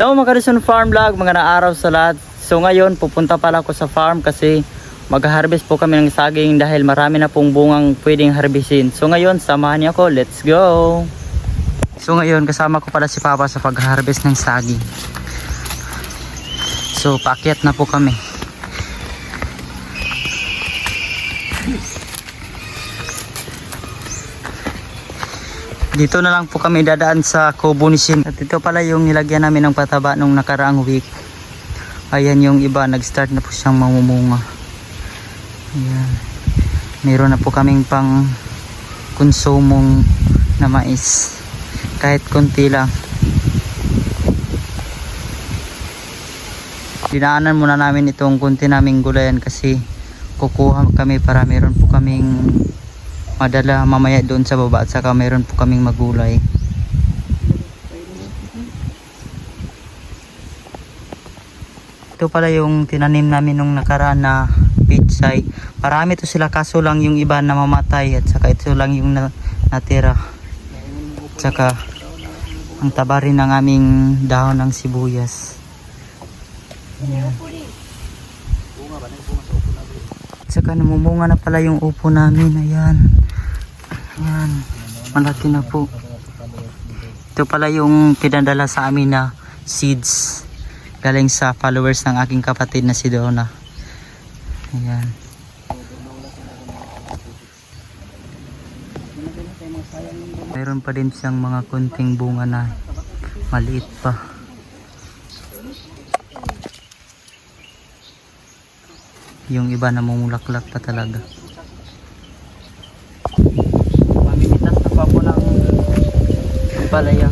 Hello mga Karizon Farm Vlog, mga araw sa lahat. So ngayon pupunta pala ako sa farm kasi mag-harvest po kami ng saging dahil marami na pong bungang pwedeng harbisin. So ngayon samahan niyo ako, let's go. So ngayon kasama ko pala si Papa sa pag-harvest ng saging. So paakyat na po kami. Dito na lang po kami dadaan sa Kubo ni Shin. At ito pala yung nilagyan namin ng pataba nung nakaraang week. Ayan yung iba, nag-start na po siyang mamumunga. Ayan. Meron na po kaming pang konsumong na mais. Kahit konti lang. Dinaanan muna namin itong konti naming gulayan kasi kukuha kami para meron po kaming madala mamaya doon sa baba at saka meron po kaming magulay. Ito pala yung tinanim namin nung nakaraan na pitsay. Marami to sila kaso lang yung iba namamatay at saka ito lang yung natira. At saka ang taba rin ng aming dahon ng sibuyas. Ayan. At saka namumunga na pala yung upo namin. Ayan. Ayan, malaki na po. Ito pala yung pinadala sa amin na seeds galing sa followers ng aking kapatid na si Donna. Ayan. Mayroon pa din siyang mga kunting bunga na maliit pa. Yung iba namumulaklak pa talaga. Palaya.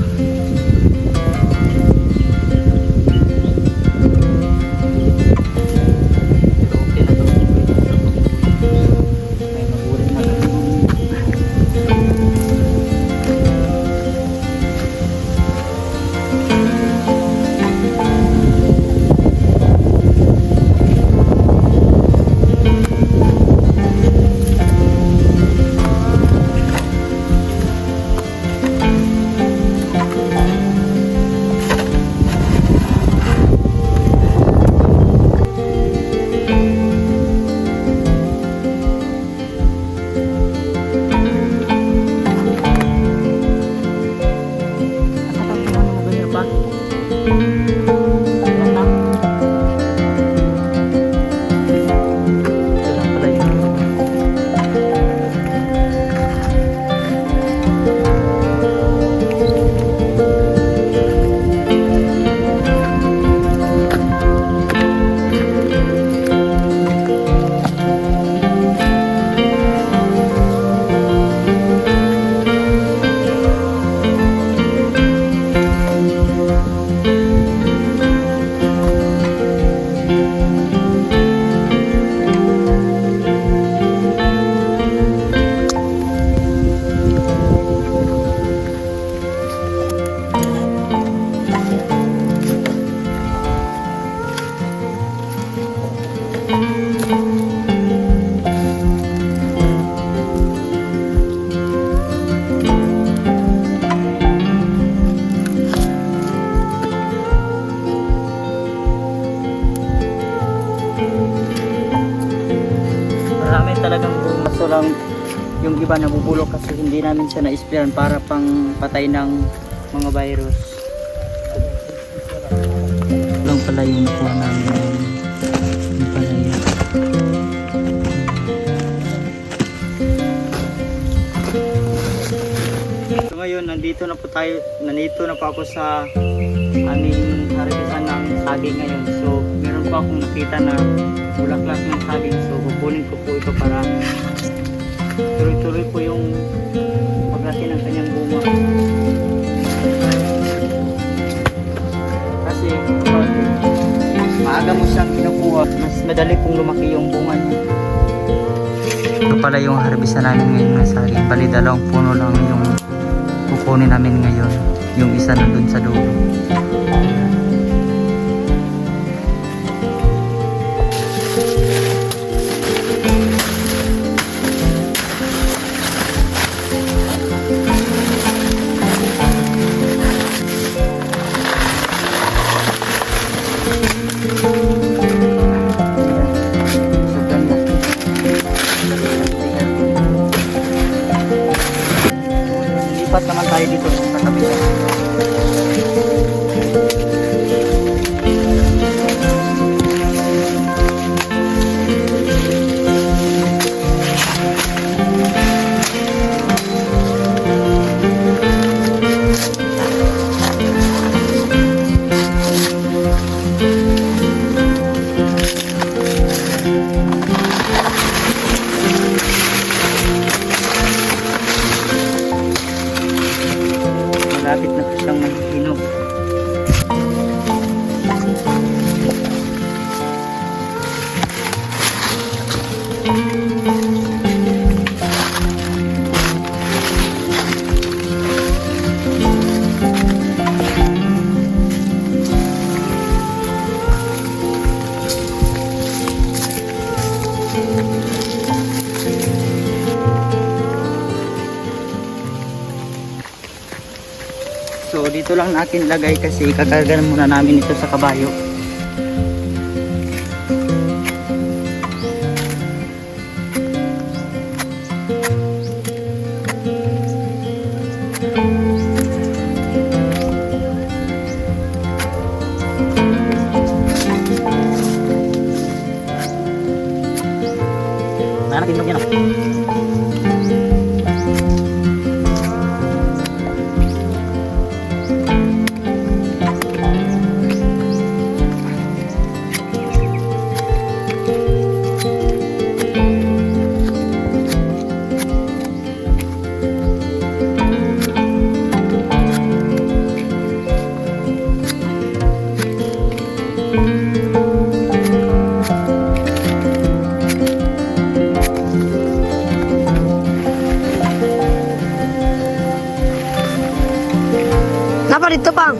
Marami talagang bunga. So lang yung iba nabubulok kasi hindi namin siya na-sprayan para pang patay ng mga virus. Lang pala yung kuha namin yung palaya. So ngayon nandito na po ako sa aming harvestan ng saging ngayon. So meron po akong nakita na bulaklak ng saging. So kukunin ko po ito para tuloy-tuloy po yung paglaki ng kanyang bunga. Kasi kapag maaga mo siyang kinukuha, mas madali pong lumaki yung bunga niya. Ito pala yung harvestan namin ngayon ng saging. Bali dalawang puno lang yung kukunin namin ngayon. Yung isa nandun sa dulo. tayo dito sa kabila. Malapit na po siyang mahihinog. So dito lang natin lagay kasi kakarga muna namin ito sa kabayo. Mana tindog yan. Napa dito pang?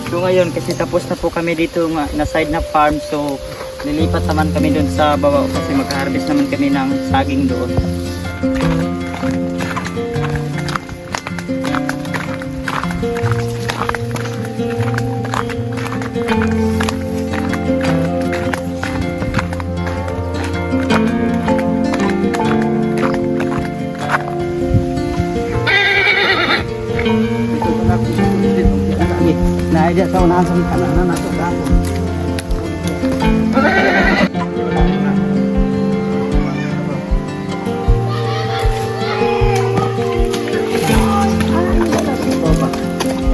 So ngayon kasi tapos na po kami dito na side na farm, so lilipat naman kami doon sa baba kasi mag-harvest naman kami ng saging doon. Na idea sa unahan sa kanan na nato dato.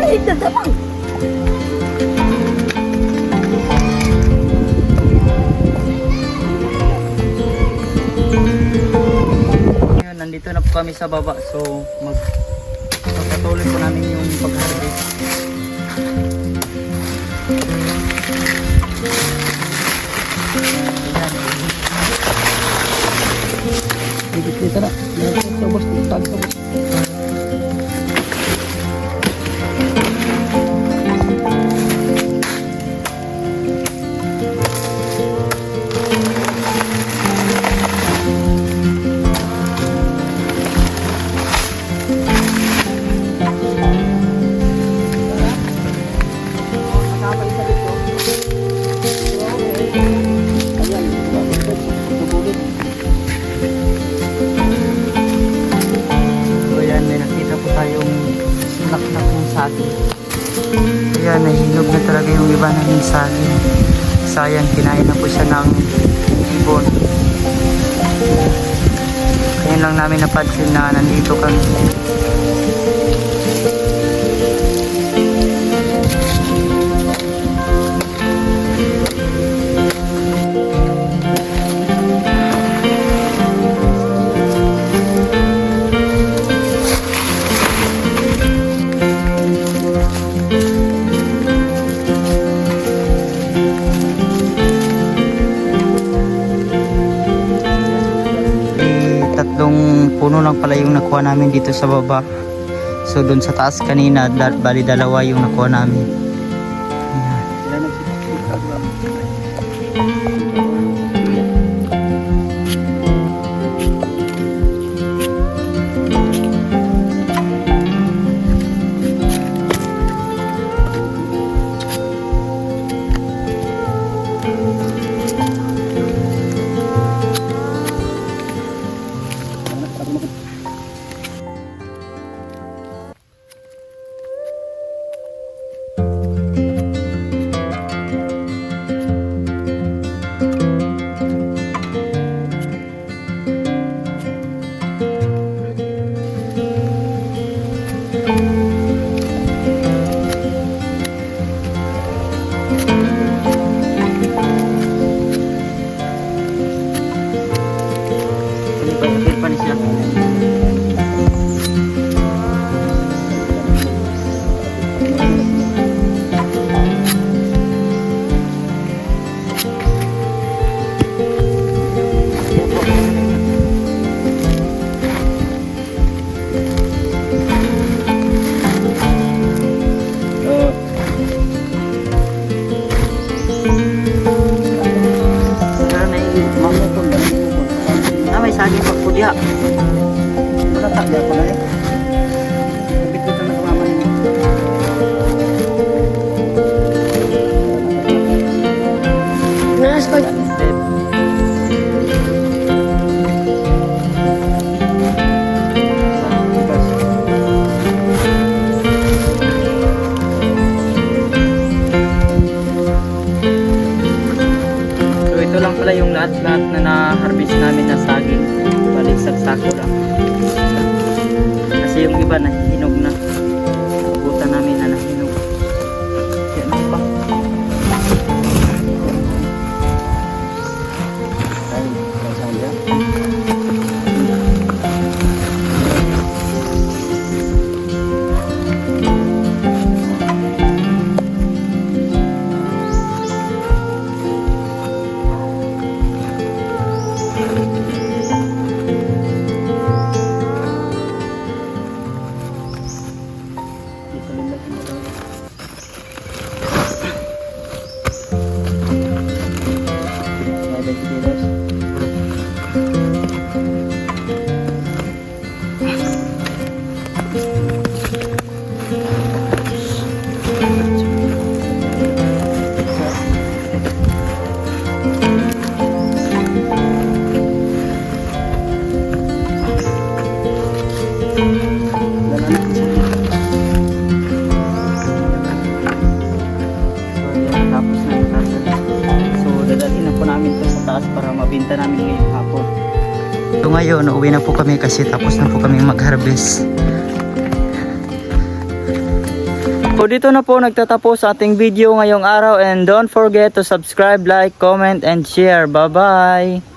Ay, dadapang. Ngayon, nandito na po kami sa baba, so magpapatuloy po namin yung pag-harvest. Dito na. Sa bos tag sa bos. Ayan, nahinog na talaga yung iba namin saging. Sayang, kinain na po siya ng ibon. Ngayon lang namin napansin na nandito kami. puno lang pala yung nakuha namin dito sa baba. So doon sa taas kanina, bali dalawa yung nakuha namin. Ayan. May saging pa po diha. Wala tak dia pala eh. Kapit ko na kumama niya. Nas ko. So ito lang pala yung lahat-lahat na na-harvest namin na saging. Balik sa sako lang. Kasi yung iba nahihinog na. Abutan namin na nahinog. Yan lang pa. Para mabinta namin ngayong hapon. So ngayon, uuwi na po kami kasi tapos na po kami mag-harvest. So dito na po nagtatapos ating video ngayong araw and don't forget to subscribe, like, comment, and share. Bye-bye!